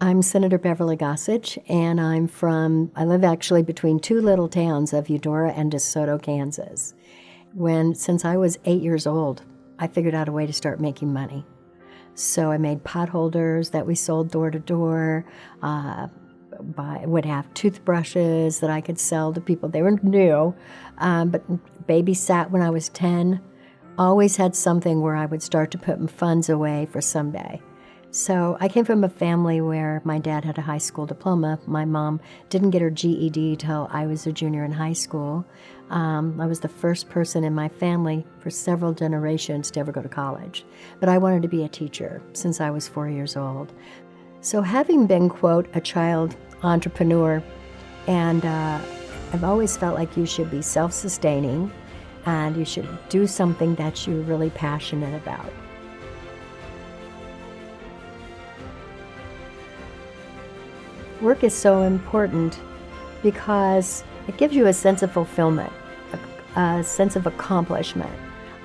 I'm Senator Beverly Gossage, and I live actually between two little towns of Eudora and DeSoto, Kansas. Since I was 8 years old, I figured out a way to start making money. So I made pot holders that we sold door to door. Would have toothbrushes that I could sell to people. They were new, but babysat when I was 10. Always had something where I would start to put funds away for someday. So I came from a family where my dad had a high school diploma. My mom didn't get her GED till I was a junior in high school. I was the first person in my family for several generations to ever go to college. But I wanted to be a teacher since I was 4 years old. So having been, quote, a child entrepreneur, and I've always felt like you should be self-sustaining and you should do something that you're really passionate about. Work is so important because it gives you a sense of fulfillment, a sense of accomplishment.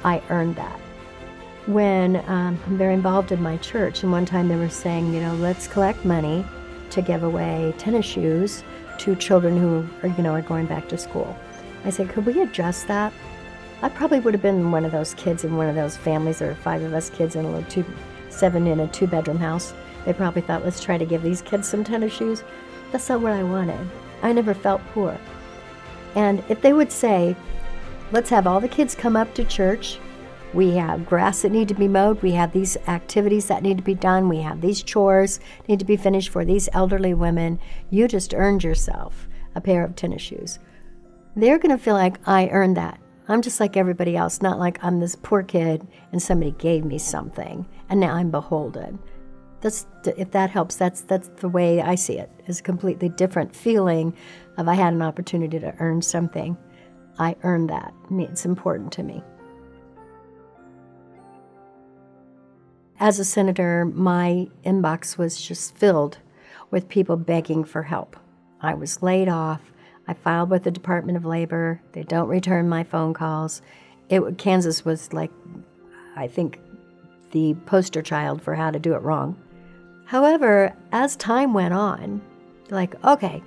I earned that. When I'm very involved in my church, and one time they were saying, let's collect money to give away tennis shoes to children who are going back to school. I said, could we adjust that? I probably would have been one of those kids in one of those families. There were 5 of us kids in a little 2-bedroom house. They probably thought, let's try to give these kids some tennis shoes. That's not what I wanted. I never felt poor. And if they would say, let's have all the kids come up to church, we have grass that need to be mowed, we have these activities that need to be done, we have these chores need to be finished for these elderly women, you just earned yourself a pair of tennis shoes. They're going to feel like I earned that. I'm just like everybody else, not like I'm this poor kid and somebody gave me something and now I'm beholden. If that helps, that's the way I see it. It's a completely different feeling of I had an opportunity to earn something. I earned that. It's important to me. As a senator, my inbox was just filled with people begging for help. I was laid off. I filed with the Department of Labor. They don't return my phone calls. Kansas was like, I think, the poster child for how to do it wrong. However, as time went on, like, okay,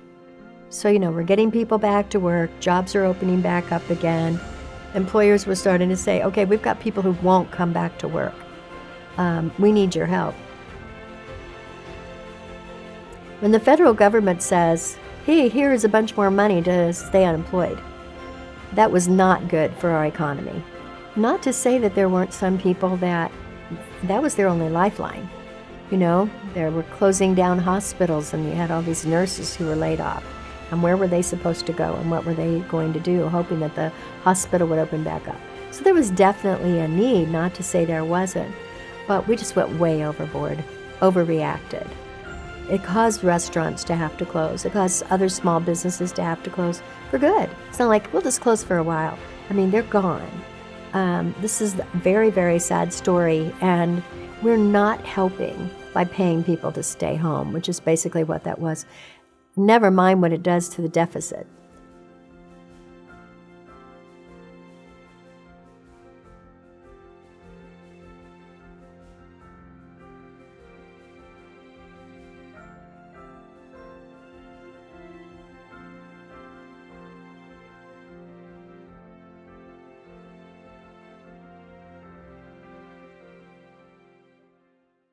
so, we're getting people back to work, jobs are opening back up again. Employers were starting to say, okay, we've got people who won't come back to work. We need your help. When the federal government says, hey, here is a bunch more money to stay unemployed, that was not good for our economy. Not to say that there weren't some people that was their only lifeline. They were closing down hospitals and you had all these nurses who were laid off. And where were they supposed to go and what were they going to do, hoping that the hospital would open back up? So there was definitely a need, not to say there wasn't, but we just went way overboard, overreacted. It caused restaurants to have to close. It caused other small businesses to have to close for good. It's not like, we'll just close for a while. They're gone. This is a very, very sad story, and we're not helping by paying people to stay home, which is basically what that was. Never mind what it does to the deficit.